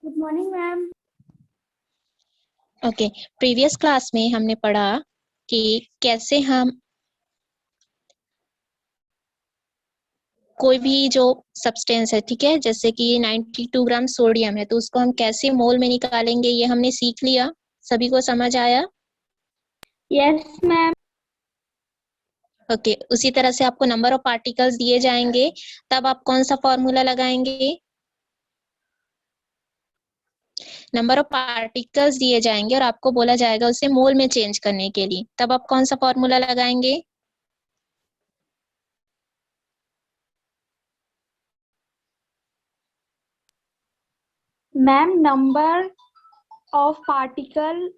Good morning ma'am. Okay, previous class में हमने पढ़ा कि कैसे हम कोई भी जो सब्सटेंस है, ठीक है, जैसे कि 92 ग्राम सोडियम है, तो उसको हम कैसे मोल में निकालेंगे ये हमने सीख लिया। सभी को समझ आया? Yes ma'am. ओके, उसी तरह से आपको नंबर ऑफ पार्टिकल्स दिए जाएंगे, तब आप कौन सा फॉर्मूला लगाएंगे? नंबर ऑफ पार्टिकल्स दिए जाएंगे और आपको बोला जाएगा उसे मोल में चेंज करने के लिए, तब आप कौन सा फॉर्मूला लगाएंगे? Ma'am number of particle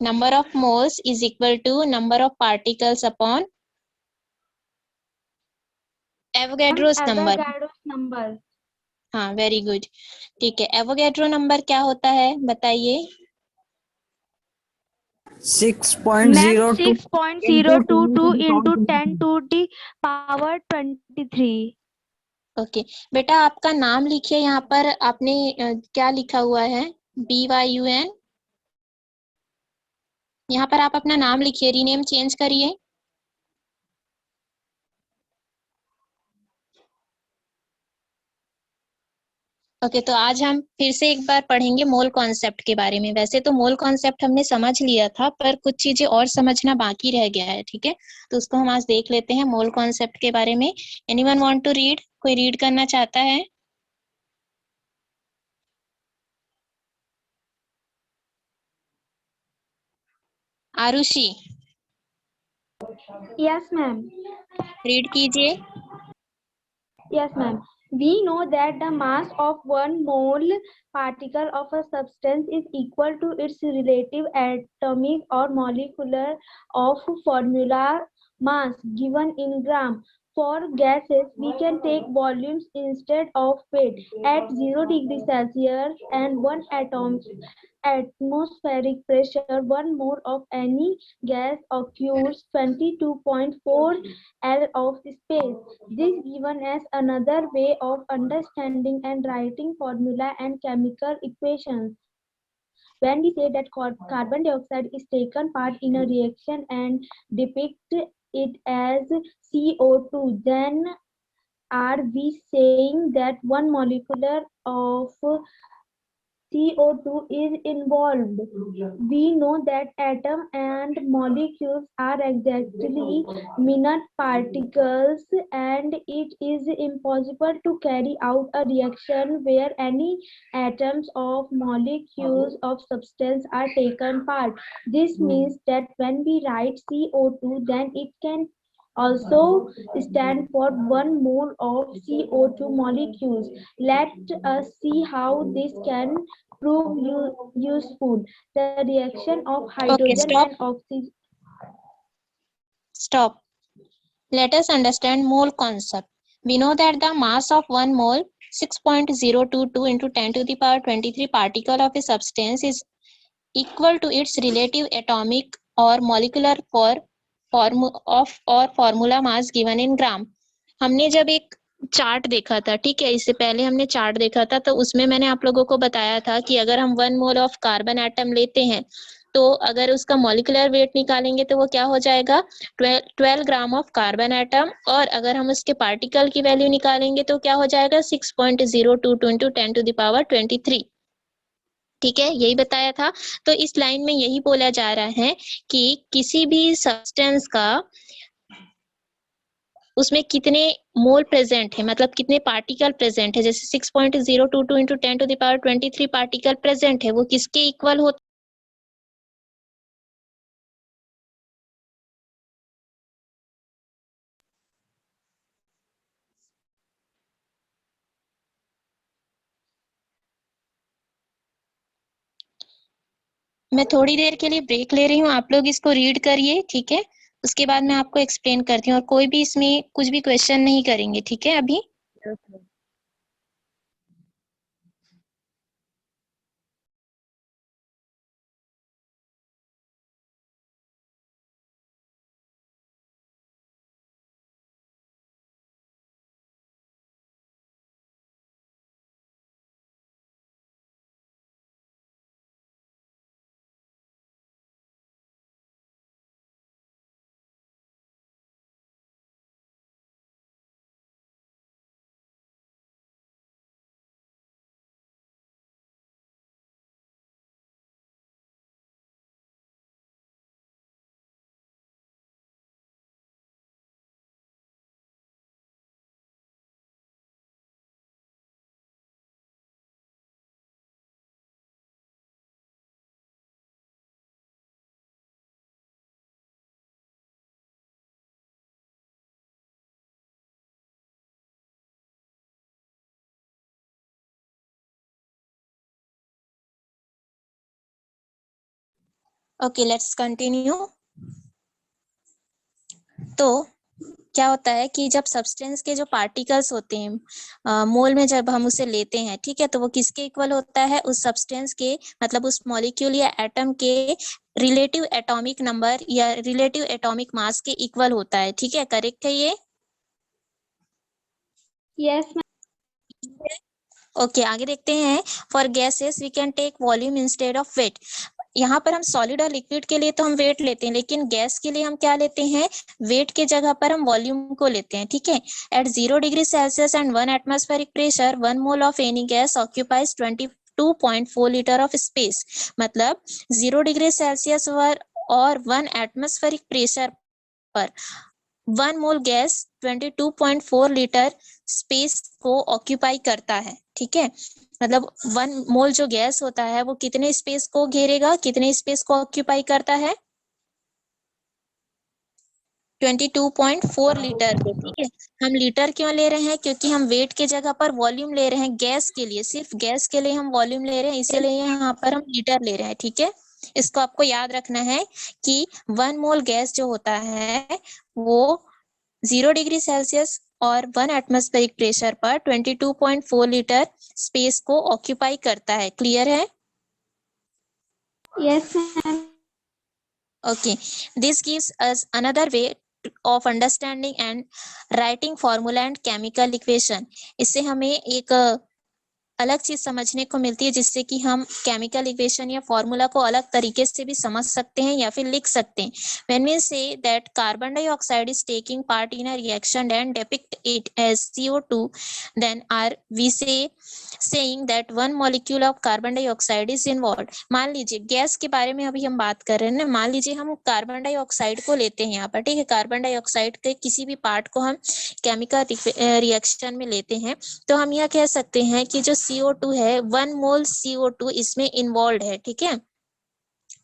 number of moles is equal to number of particles upon Avogadro's number. Avogadro's number. हाँ, वेरी गुड। ठीक है, एवोगैड्रो नंबर क्या होता है बताइए? Ma'am 6.02 6.022 into 10⁻23। ओके बेटा, आपका नाम लिखिए। यहाँ पर आपने क्या लिखा हुआ है? BYUN। यहाँ पर आप अपना नाम लिखिए, रीनेम चेंज करिए। ओके, तो आज हम फिर से एक बार पढ़ेंगे मोल कॉन्सेप्ट के बारे में। वैसे तो मोल कॉन्सेप्ट हमने समझ लिया था, पर कुछ चीजें और समझना बाकी रह गया है, ठीक है। तो उसको हम आज देख लेते हैं मोल कॉन्सेप्ट के बारे में। Anyone want to read? कोई रीड करना चाहता है? Arushi, yes ma'am. रीड कीजिए। Yes, ma'am. We know that the mass of one mole particle of a substance is equal to its relative atomic or molecular of formula mass given in gram. For gases, we can take volumes instead of weight. At 0 degrees Celsius and 1 atmospheric pressure, 1 mole of any gas occurs 22.4 L of space. This given as another way of understanding and writing formula and chemical equations. When we say that carbon dioxide is taken part in a reaction and depict it as CO2, then are we saying that one molecule of CO2 is involved? We know that atoms and molecules are exactly minute particles, and it is impossible to carry out a reaction where any atoms or molecules of substance are taken part. This means that when we write CO2, then it can also stand for 1 mole of CO2 molecules. Let us see how this can prove useful. The reaction of Okay, hydrogen stop. and oxygen. Stop. Let us understand mole concept. We know that the mass of one mole, 6.022 into 10 to the power 23 particle of a substance, is equal to its relative atomic or molecular formula mass given in gram. हमने जब एक chart देखा था, ठीक है, इससे पहले हमने चार्ट देखा था, तो उसमें मैंने आप लोगों को बताया था कि अगर हम 1 मोल ऑफ कार्बन एटम लेते हैं, तो अगर उसका मॉलिक्यूलर वेट निकालेंगे तो वो क्या हो जाएगा? 12 ग्राम ऑफ कार्बन एटम। और अगर हम उसके पार्टिकल की वैल्यू निकालेंगे तो क्या हो जाएगा? 6.022 इंटू 10 टू द पावर 23। ठीक है, यही बताया था। तो इस लाइन में यही बोला जा रहा है कि किसी भी सब्सटेंस का उसमें कितने मोल प्रेजेंट है, मतलब कितने पार्टिकल प्रेजेंट है। जैसे 6.022 into 10 to the power 23 particle present है, वो किसके इक्वल होता है? मैं थोड़ी देर के लिए ब्रेक ले रही हूँ, आप लोग इसको रीड करिए, ठीक है। उसके बाद मैं आपको एक्सप्लेन करती हूँ, और कोई भी इसमें कुछ भी क्वेश्चन नहीं करेंगे, ठीक है अभी। Okay, let's continue. तो क्या होता है कि जब सब्सटेंस के जो पार्टिकल्स होते हैं मोल में जब हम उसे लेते हैं, ठीक है, तो वो किसके इक्वल होता है? उस सब्सटेंस के, मतलब उस मॉलिक्यूल या एटम के रिलेटिव एटॉमिक नंबर या रिलेटिव एटॉमिक मास के इक्वल होता है, ठीक है, करेक्ट है ये? यस ओके, आगे देखते हैं। For gases we can take volume instead of weight. यहाँ पर हम सॉलिड और लिक्विड के लिए तो हम वेट लेते हैं, लेकिन गैस के लिए हम क्या लेते हैं? वेट के जगह पर हम वॉल्यूम को लेते हैं, ठीक है। At 0 degree Celsius and 1 atmospheric pressure 1 mole of any gas occupies 22.4 litre of space. मतलब 0 डिग्री सेल्सियस और 1 एटमॉस्फेरिक प्रेशर पर 1 मोल गैस 22.4 लीटर स्पेस को ऑक्यूपाई करता है, ठीक है। मतलब 1 मोल जो गैस होता है वो कितने स्पेस को घेरेगा, कितने स्पेस को ऑक्यूपाई करता है? 22.4 लीटर को, ठीक है। हम लीटर क्यों ले रहे हैं? क्योंकि हम वेट के जगह पर वॉल्यूम ले रहे हैं गैस के लिए, सिर्फ गैस के लिए हम वॉल्यूम ले रहे हैं, इसीलिए यहाँ पर हम लीटर ले रहे हैं, ठीक है। इसको आपको याद रखना है कि 1 मोल गैस जो होता है वो 0 डिग्री सेल्सियस और 1 एटमॉस्फेरिक प्रेशर पर 22.4 लीटर स्पेस को ऑक्यूपाई करता है। क्लियर है? Yes ma'am. Okay, this gives us another way of understanding and writing formula and chemical equation. इससे हमें एक अलग चीज समझने को मिलती है, जिससे कि हम केमिकल इक्वेशन या फॉर्मूला को अलग तरीके से भी समझ सकते हैं या फिर लिख सकते हैं। When we say that carbon dioxide is taking part in a reaction and depict it as CO2, then are we saying that one molecule of carbon dioxide is involved. मान लीजिए गैस के बारे में अभी हम बात कर रहे हैं ना, मान लीजिए हम कार्बन डाइऑक्साइड को लेते हैं यहाँ पर, ठीक है। कार्बन डाइऑक्साइड के किसी भी पार्ट को हम केमिकल रिएक्शन में लेते हैं, तो हम यह कह सकते हैं कि जो CO2 है 1 मोल CO2 इसमें इन्वॉल्व है, ठीक है।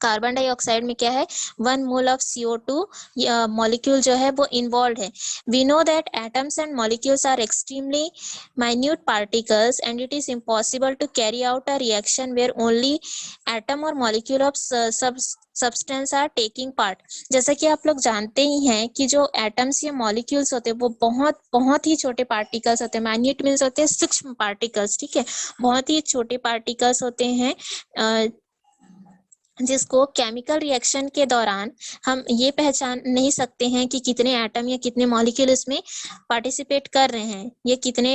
कार्बन डाइऑक्साइड में क्या है? 1 मोल ऑफ CO2 मॉलिक्यूल जो है वो इन्वॉल्व है। We know that atoms and molecules are extremely minute particles and it is impossible to carry out a reaction where only atom और molecule of substance are taking part. जैसा कि आप लोग जानते ही हैं कि जो एटम्स या मॉलिक्यूल्स होते हैं वो बहुत बहुत ही छोटे पार्टिकल्स होते हैं, माइन्यूट मीन्स होते हैं सूक्ष्म पार्टिकल्स, ठीक है। बहुत ही छोटे पार्टिकल्स होते हैं जिसको केमिकल रिएक्शन के दौरान हम ये पहचान नहीं सकते हैं कि कितने एटम या कितने मॉलिक्यूल इसमें पार्टिसिपेट कर रहे हैं, ये कितने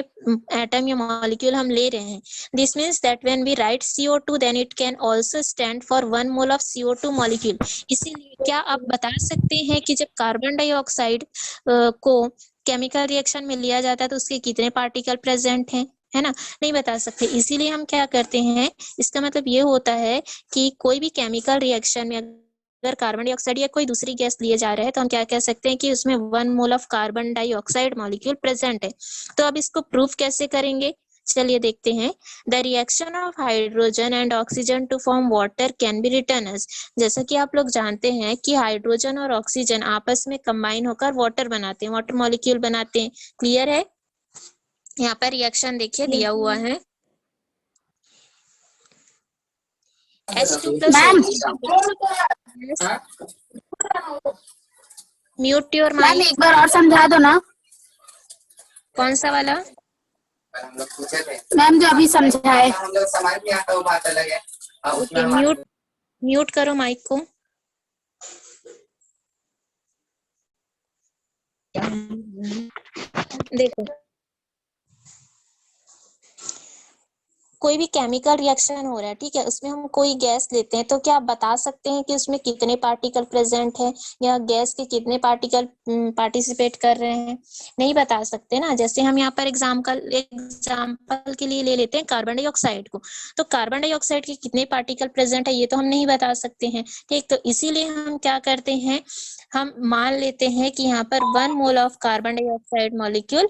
एटम या मॉलिक्यूल हम ले रहे हैं। This means that when we write CO2 then it can also stand for 1 mole of CO2 molecule. इसीलिए क्या आप बता सकते हैं कि जब कार्बन डाइऑक्साइड को केमिकल रिएक्शन में लिया जाता है तो उसके कितने पार्टिकल प्रेजेंट हैं? है ना, नहीं बता सकते। इसीलिए हम क्या करते हैं, इसका मतलब ये होता है कि कोई भी केमिकल रिएक्शन में अगर कार्बन डाइऑक्साइड या कोई दूसरी गैस लिए जा रहे हैं तो हम क्या कह सकते हैं कि उसमें 1 mole of carbon dioxide molecule present है। तो अब इसको प्रूफ कैसे करेंगे, चलिए देखते हैं। The reaction of hydrogen and oxygen to form water can be written as. जैसा कि आप लोग जानते हैं कि हाइड्रोजन और ऑक्सीजन आपस में कंबाइन होकर वाटर बनाते हैं, वाटर मॉलिक्यूल बनाते हैं। क्लियर है? यहाँ पर रिएक्शन देखिए दिया हुआ है, H2 plus ma'am O2 mute your ma'am mic. एक बार और समझा दो ना। कौन सा वाला? मैम जो अभी समझाए। ओके, म्यूट करो माइक को। देखो, कोई भी केमिकल रिएक्शन हो रहा है, ठीक है, उसमें हम कोई गैस लेते हैं तो क्या आप बता सकते हैं कि उसमें कितने पार्टिकल प्रेजेंट है या गैस के कितने पार्टिकल पार्टिसिपेट कर रहे हैं? नहीं बता सकते ना। जैसे हम यहाँ पर एग्जाम्पल के लिए ले लेते हैं कार्बन डाइऑक्साइड को, तो कार्बन डाइऑक्साइड के कितने पार्टिकल प्रेजेंट है ये तो हम नहीं बता सकते हैं, ठीक। तो इसीलिए हम क्या करते हैं, हम मान लेते हैं कि यहाँ पर 1 mole of carbon dioxide molecule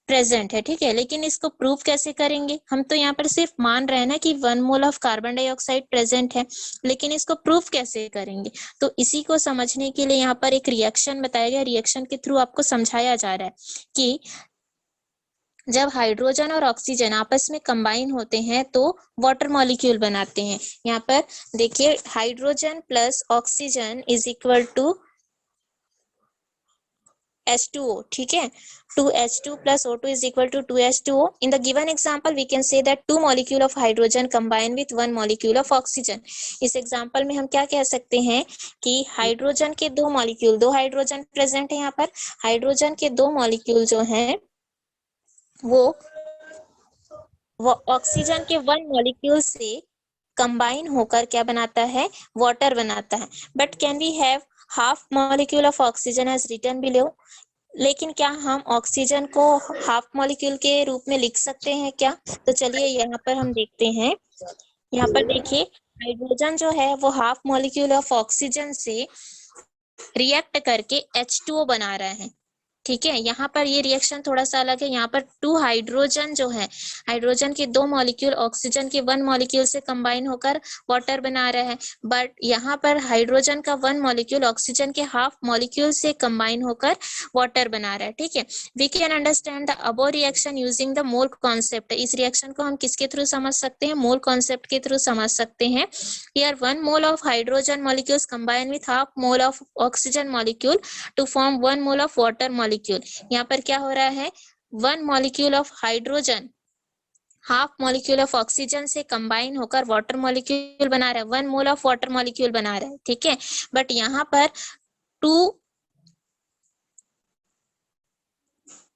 present है, ठीक है। लेकिन इसको प्रूव कैसे करेंगे? हम तो यहाँ पर सिर्फ मान रहे हैं ना कि 1 mole of carbon dioxide present है, लेकिन इसको प्रूफ कैसे करेंगे? तो इसी को समझने के लिए यहाँ पर एक रिएक्शन बताया गया, रिएक्शन के थ्रू आपको समझाया जा रहा है कि जब हाइड्रोजन और ऑक्सीजन आपस में कंबाइन होते हैं तो वाटर मॉलिक्यूल बनाते हैं। यहाँ पर देखिए hydrogen plus oxygen is equal to H2O, ठीक है। 2H2 plus O2 is equal to 2H2O. In the given example, we can say that two molecule of hydrogen combine with one molecule of oxygen. इस example में हम क्या कह सकते हैं कि हाइड्रोजन के दो मॉलिक्यूल, दो हाइड्रोजन प्रेजेंट है यहाँ पर, हाइड्रोजन के दो मॉलिक्यूल जो हैं वो ऑक्सीजन के वन मॉलिक्यूल से कंबाइन होकर क्या बनाता है, वाटर बनाता है। But can we have half molecule of oxygen as written below, लेकिन क्या हम ऑक्सीजन को हाफ मॉलिक्यूल के रूप में लिख सकते हैं क्या? तो चलिए यहाँ पर हम देखते हैं। यहाँ पर देखिए हाइड्रोजन जो है वो हाफ मॉलिक्यूल ऑफ ऑक्सीजन से रिएक्ट करके H2O बना रहा है, ठीक है। यहाँ पर ये रिएक्शन थोड़ा सा अलग है। यहाँ पर टू हाइड्रोजन जो है, हाइड्रोजन के दो मॉलिक्यूल ऑक्सीजन के वन मॉलिक्यूल से कंबाइन होकर वाटर बना रहा है। बट यहाँ पर हाइड्रोजन का वन मॉलिक्यूल ऑक्सीजन के हाफ मॉलिक्यूल से कंबाइन होकर वाटर बना रहा है, ठीक है। We can understand the above reaction using the mole concept. इस रिएक्शन को हम किसके थ्रू समझ सकते हैं, मोल कॉन्सेप्ट के थ्रू समझ सकते हैं। Here 1 mole of hydrogen molecules combine with half mole of oxygen molecule to form 1 mole of water molecule. यहाँ पर क्या हो रहा है, 1 molecule of hydrogen half molecule of oxygen से कंबाइन होकर वाटर मॉलिक्यूल बना रहा है, 1 मोल ऑफ वाटर मॉलिक्यूल बना रहा है, ठीक है। बट यहाँ पर 2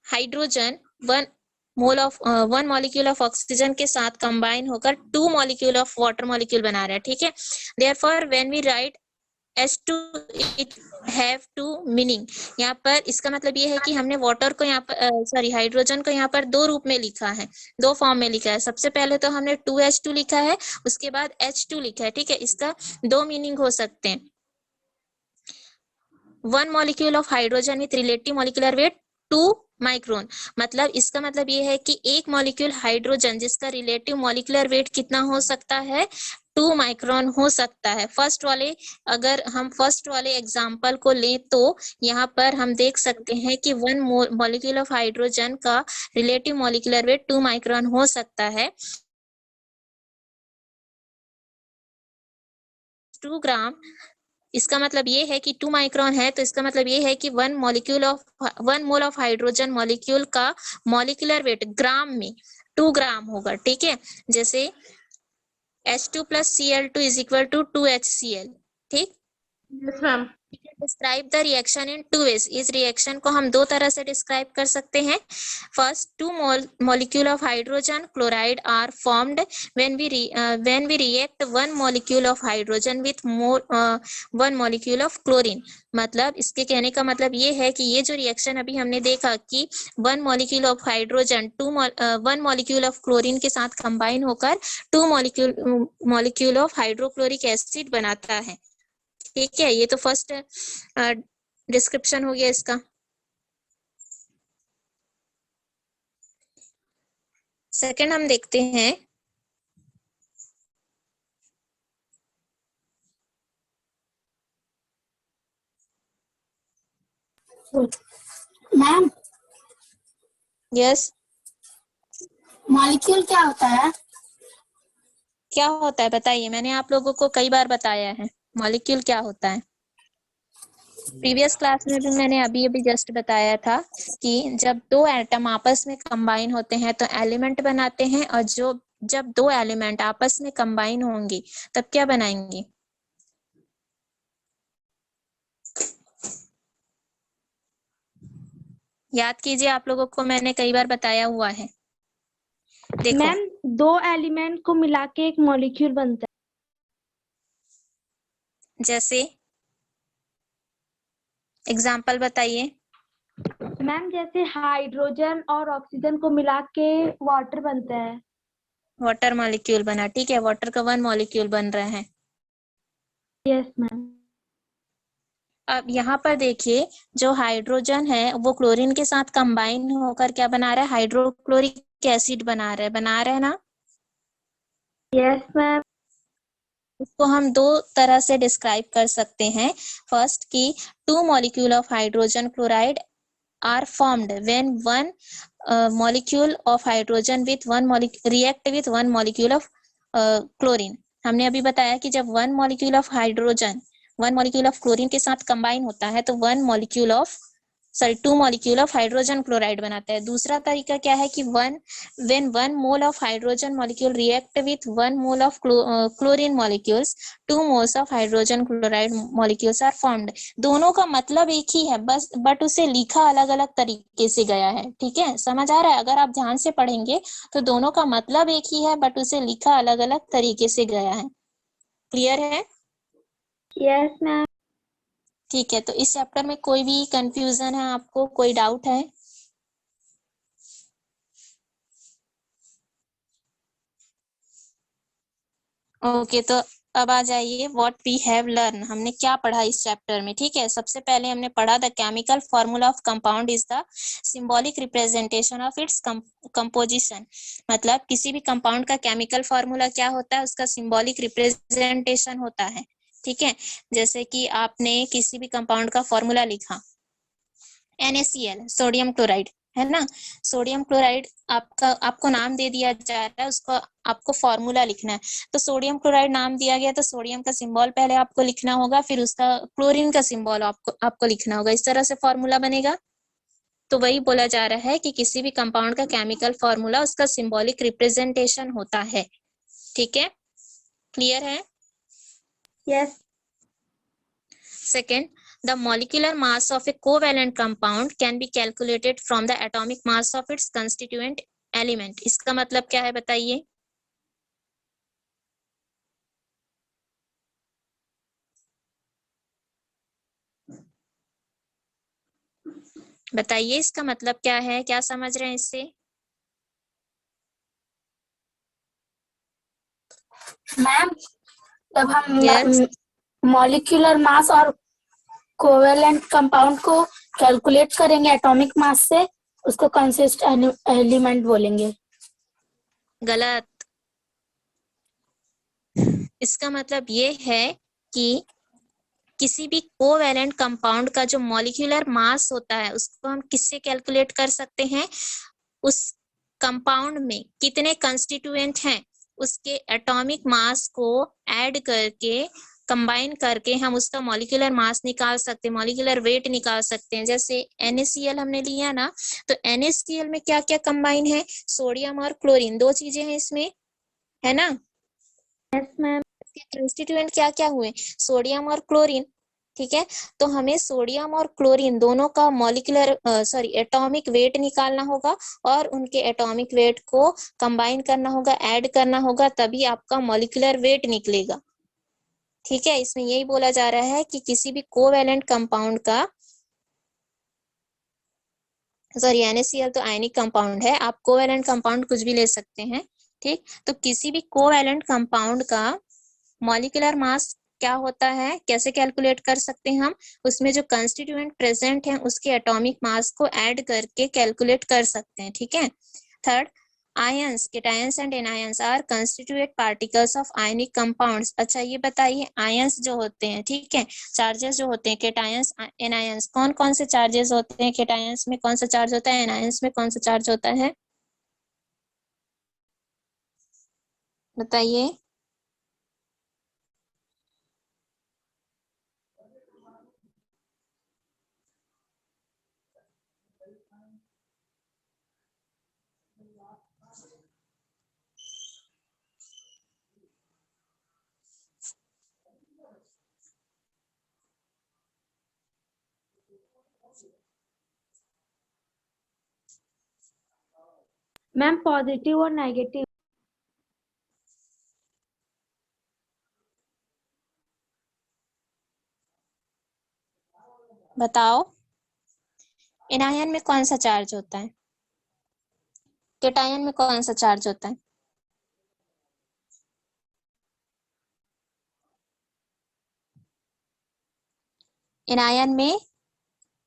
हाइड्रोजन 1 मॉलिक्यूल ऑफ ऑक्सीजन के साथ कंबाइन होकर 2 मॉलिक्यूल ऑफ वाटर मॉलिक्यूल बना रहा है, ठीक है। Therefore when we write H2 it have two meaning। यहाँ पर इसका मतलब ये है कि हमने वाटर को यहाँ पर हाइड्रोजन को यहाँ पर दो रूप में लिखा है, दो फॉर्म में लिखा है। सबसे पहले तो हमने 2H2 लिखा है, उसके बाद H2 लिखा है, ठीक है। इसका दो मीनिंग हो सकते हैं। 1 molecule of hydrogen with relative molecular weight 2 micron, मतलब इसका मतलब ये है कि एक मॉलिक्यूल हाइड्रोजन जिसका रिलेटिव मॉलिक्यूलर वेट कितना हो सकता है, 2 माइक्रोन हो सकता है। अगर हम फर्स्ट वाले एग्जाम्पल को लें तो यहाँ पर हम देख सकते हैं कि 1 मॉलिक्यूल ऑफ हाइड्रोजन का रिलेटिव मॉलिक्यूलर वेट 2 माइक्रोन हो सकता है। 2 ग्राम, इसका मतलब ये है कि 2 माइक्रोन है, तो इसका मतलब ये है कि 1 मोल ऑफ हाइड्रोजन मॉलिक्यूल का मॉलिक्यूलर वेट ग्राम में 2 ग्राम होगा, ठीक है। जैसे H2 plus Cl2 is equal to 2HCl, ठीक। Yes, ma'am. Describe the reaction in 2 ways। इस रिएक्शन को हम दो तरह से डिस्क्राइब कर सकते हैं। First, 2 molecule of hydrogen chloride are formed when we react 1 molecule of hydrogen with 1 molecule of chlorine. मतलब इसके कहने का मतलब ये है कि ये जो रिएक्शन अभी हमने देखा कि 1 molecule of hydrogen 1 molecule of chlorine के साथ कंबाइन होकर 2 मॉलिक्यूल ऑफ हाइड्रोक्लोरिक एसिड बनाता है, ठीक है। ये तो फर्स्ट डिस्क्रिप्शन हो गया इसका। सेकंड हम देखते हैं, मैम यस मॉलिक्यूल क्या होता है? क्या होता है बताइए, मैंने आप लोगों को कई बार बताया है मॉलिक्यूल क्या होता है। प्रीवियस क्लास में भी मैंने अभी जस्ट बताया था कि जब दो एटम आपस में कंबाइन होते हैं तो एलिमेंट बनाते हैं, और जब दो एलिमेंट आपस में कंबाइन होंगे तब क्या बनाएंगे। याद कीजिए, आप लोगों को मैंने कई बार बताया हुआ है। देखो मैम, दो एलिमेंट को मिला के एक मॉलिक्यूल बनता जैसे एग्जाम्पल बताइए। है। मैम, जैसे हाइड्रोजन और ऑक्सीजन को मिला के वाटर बनता है। वाटर मॉलिक्यूल बना, ठीक है। वाटर का 1 मॉलिक्यूल बन रहा है। Yes ma'am. अब यहाँ पर देखिए, जो हाइड्रोजन है वो क्लोरीन के साथ कंबाइन होकर क्या बना रहा है, हाइड्रोक्लोरिक एसिड बना रहा है ना। Yes ma'am. इसको हम दो तरह से डिस्क्राइब कर सकते हैं। फर्स्ट की 2 molecule of hydrogen chloride are formed when one molecule of hydrogen with one molecule react with one molecule of chlorine. हमने अभी बताया कि जब one molecule of hydrogen one molecule of chlorine के साथ कंबाइन होता है तो two molecule of hydrogen chloride बनाता है। दूसरा तरीका क्या है कि when one mole of hydrogen molecule react with one mole of chlorine molecules, 2 moles of hydrogen chloride molecules are formed। दोनों का मतलब एक ही है, बस बट उसे लिखा अलग अलग तरीके से गया है। ठीक है, समझ आ रहा है? अगर आप ध्यान से पढ़ेंगे तो दोनों का मतलब एक ही है बट उसे लिखा अलग अलग तरीके से गया है। क्लियर है? Yes, ma'am. ठीक है, तो इस चैप्टर में कोई भी कंफ्यूजन है आपको, कोई डाउट है? ओके, तो अब आ जाइए व्हाट वी हैव लर्न। हमने क्या पढ़ा इस चैप्टर में? ठीक है, सबसे पहले हमने पढ़ा the chemical formula of compound is the symbolic representation of its composition. मतलब किसी भी कंपाउंड का केमिकल फॉर्मूला क्या होता है, उसका सिंबॉलिक रिप्रेजेंटेशन होता है। ठीक है, जैसे कि आपने किसी भी कंपाउंड का फॉर्मूला लिखा NaCl सोडियम क्लोराइड, है ना। सोडियम क्लोराइड आपको नाम दे दिया जा रहा है, उसको आपको फॉर्मूला लिखना है। तो सोडियम क्लोराइड नाम दिया गया तो सोडियम का सिंबल पहले आपको लिखना होगा, फिर उसका क्लोरीन का सिंबल आपको लिखना होगा। इस तरह से फॉर्मूला बनेगा। तो वही बोला जा रहा है कि किसी भी कंपाउंड का केमिकल फॉर्मूला उसका सिंबॉलिक रिप्रेजेंटेशन होता है। ठीक है, क्लियर है? Yes. Second, the molecular mass of a covalent compound can be calculated from the atomic mass of its constituent element। इसका मतलब क्या है बताइए? बताइए इसका मतलब क्या है, क्या समझ रहे हैं इससे? मैम जब Yes. हम मॉलिक्यूलर मास और कोवेलेंट कंपाउंड को कैलकुलेट करेंगे एटॉमिक मास से, उसको कंसिस्ट एलिमेंट बोलेंगे। गलत। इसका मतलब ये है कि किसी भी कोवैलेंट कंपाउंड का जो मॉलिक्यूलर मास होता है उसको हम किससे कैलकुलेट कर सकते हैं? उस कंपाउंड में कितने कंस्टिट्यूएंट हैं उसके एटॉमिक मास को ऐड करके कंबाइन करके हम उसका मॉलिक्यूलर मास निकाल सकते हैं, मॉलिक्यूलर वेट निकाल सकते हैं। जैसे NaCl हमने लिया ना, तो NaCl में क्या क्या कंबाइन है? सोडियम और क्लोरीन, दो चीजें हैं इसमें, है ना। Yes, ma'am. कंस्टिट्यूएंट क्या क्या हुए? सोडियम और क्लोरीन। ठीक है, तो हमें सोडियम और क्लोरीन दोनों का मॉलिक्यूलर एटॉमिक वेट निकालना होगा और उनके एटॉमिक वेट को कंबाइन करना होगा, ऐड करना होगा, तभी आपका मॉलिक्यूलर वेट निकलेगा। ठीक है, इसमें यही बोला जा रहा है कि किसी भी कोवैलेंट कंपाउंड का NaCl तो आयनिक कंपाउंड है, आप कोवैलेंट कंपाउंड कुछ भी ले सकते हैं। ठीक, तो किसी भी कोवैलेंट कंपाउंड का मॉलिक्यूलर मास क्या होता है, कैसे कैलकुलेट कर सकते हैं हम? उसमें जो कंस्टिट्यूएंट प्रेजेंट हैं उसके एटॉमिक मास को ऐड करके कैलकुलेट कर सकते हैं। ठीक है। Third, ions, cations and anions are constituent particles of ionic compounds. अच्छा ये बताइए, आयंस जो होते हैं, ठीक है, चार्जेस जो होते हैं, केटायंस एनायंस, कौन कौन से चार्जेस होते हैं? केटायंस में कौन सा चार्ज होता है, एनायंस में कौन सा चार्ज होता है? बताइए। Ma'am, positive or negative? बताओ, एनायन में कौन सा चार्ज होता है? केटायन में कौन सा चार्ज होता है? एनायन में,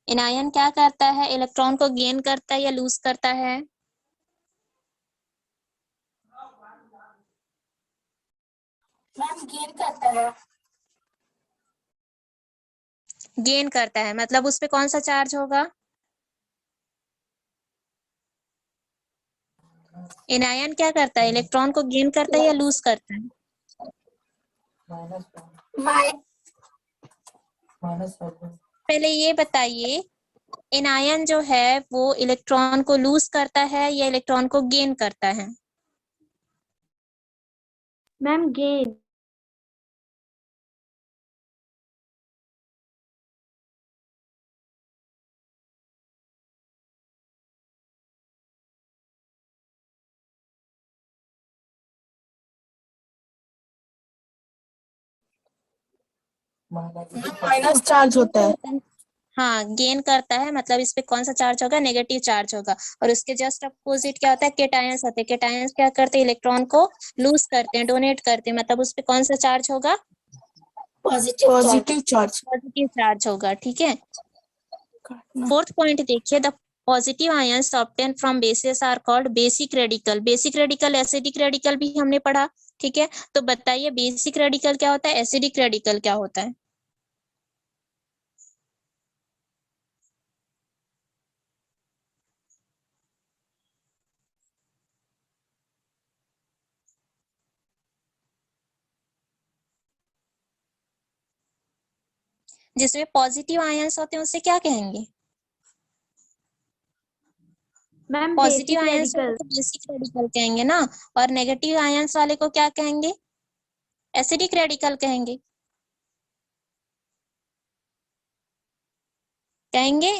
एनायन क्या करता है? इलेक्ट्रॉन को गेन करता है या लूज करता है? मैम गेन करता है। गेन करता है, मतलब उस पे कौन सा चार्ज होगा? एनायन क्या करता है, इलेक्ट्रॉन को गेन करता है या लूज करता है? माइ पहले ये बताइए, एनायन जो है वो इलेक्ट्रॉन को लूज करता है या इलेक्ट्रॉन को गेन करता है? Ma'am gain. माइनस चार्ज होता है। हाँ, गेन करता है, मतलब इस पे कौन सा चार्ज होगा, नेगेटिव चार्ज होगा। और उसके जस्ट अपोजिट क्या होता है, केटायंस होते हैं। केटायंस क्या करते हैं, इलेक्ट्रॉन को लूज करते हैं, डोनेट करते हैं, मतलब उस पे कौन सा चार्ज होगा, पॉजिटिव चार्ज। पॉजिटिव चार्ज होगा। ठीक है, फोर्थ पॉइंट देखिए, the positive ions obtain from bases are called basic radical. Basic radical, acidic radical भी हमने पढ़ा। ठीक है, तो बताइए बेसिक रेडिकल क्या होता है, एसिडिक रेडिकल क्या होता है? जिसमें पॉजिटिव आयंस होते हैं उसे क्या कहेंगे? मैम पॉजिटिव बेसिक आयंस वाले रेडिकल। को बेसिक रेडिकल कहेंगे ना, और नेगेटिव आयंस वाले को क्या कहेंगे, एसिडिक रेडिकल कहेंगे। कहेंगे?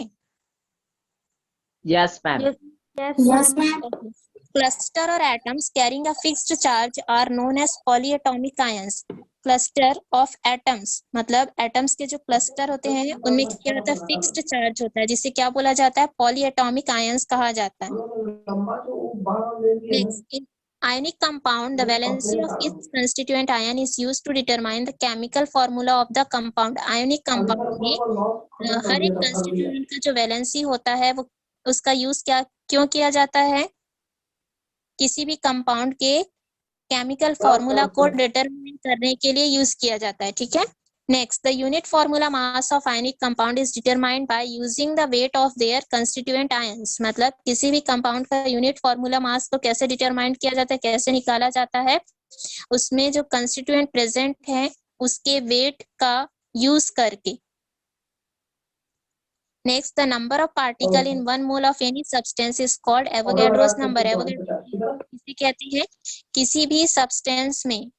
Yes, ma'am. Yes yes ma'am. Ma'am. Cluster और atoms carrying a fixed charge are known as polyatomic ions. Cluster of atoms, मतलब एटम्स के जो क्लस्टर होते हैं उनमें क्या होता है, फिक्स्ड चार्ज होता है, जिसे क्या बोला जाता है, पॉलीएटॉमिक आयंस कहा जाता है। Next, in ionic compound, the valency of its constituent ion is used to determine the chemical formula of the compound. Ionic compound में हर एक constituent का जो वैलेंसी होता है वो उसका यूज क्यों किया जाता है, किसी भी कंपाउंड के केमिकल फॉर्मूला को डिटरमाइन करने के लिए यूज किया जाता है। ठीक है, next, the unit formula mass of ionic compound is determined by using the weight of their constituent ions. मतलब किसी भी कंपाउंड का यूनिट फॉर्मूला मास को कैसे डिटरमाइन किया जाता है, कैसे निकाला जाता है, उसमें जो कंस्टिट्यूएंट प्रेजेंट है उसके वेट का यूज करके। Next, the number of particle in 1 mole of any substance is called Avogadro's number. Avogadro's number किसे कहते हैं, किसी भी सब्सटेंस में,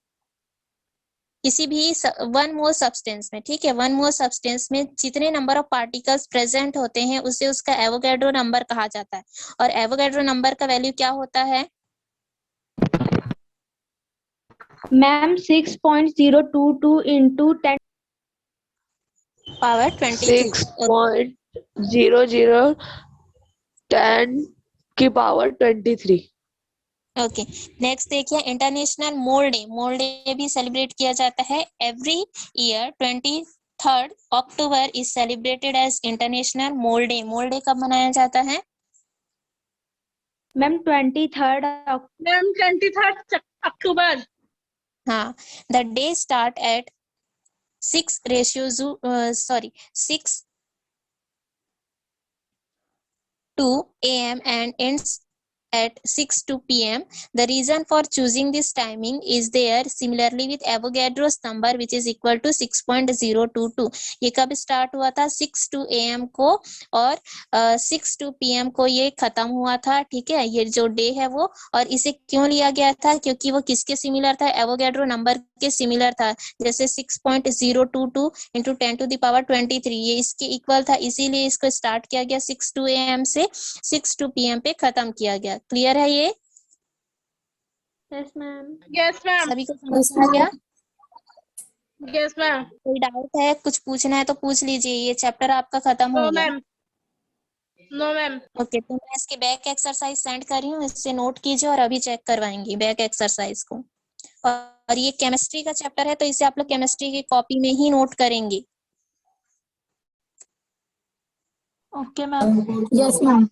किसी भी 1 मोल सब्सटेंस में, ठीक है, 1 मोल सब्सटेंस में जितने नंबर ऑफ पार्टिकल्स प्रेजेंट होते हैं उसे उसका एवोगैड्रो नंबर कहा जाता है। और एवोगैड्रो नंबर का वैल्यू क्या होता है? Ma'am 6.022 into 10 power 23। 6.0010 okay, next देखिए, international mole day. Mole day भी सेलिब्रेट किया जाता है every year. 23 October is celebrated as international mole day. Mole day कब मनाया जाता है? Ma'am 23 October. हाँ, the day start at 6 AM and ends at 6 PM. The reason for choosing this timing is there similarly with Avogadro's number which is equal to 6.022. ये कब start हुआ था? 6 AM को, और 6 PM को ये खत्म हुआ था। ठीक है, ये जो डे है वो, और इसे क्यों लिया गया था, क्योंकि वो किसके सिमिलर था, एवोगैड्रो नंबर के सिमिलर था। जैसे 6.022 into 10⁻23 ये इसके इक्वल था, इसीलिए इसको स्टार्ट किया गया 6 AM से 6 PM पे खत्म किया गया। क्लियर है ये? Yes ma'am. Yes ma'am. सभी को समझ में आ गया? Yes ma'am. कोई डाउट है, कुछ पूछना है तो पूछ लीजिए, ये चैप्टर आपका खत्म हो नो गया। मैम। No ma'am. ओके, तो मैं इसके बैक एक्सरसाइज सेंड कर रही हूँ, इससे नोट कीजिए और अभी चेक करवाएंगी बैक एक्सरसाइज को। और ये केमिस्ट्री का चैप्टर है तो इसे आप लोग केमिस्ट्री की कॉपी में ही नोट करेंगे। Okay ma'am. Yes ma'am.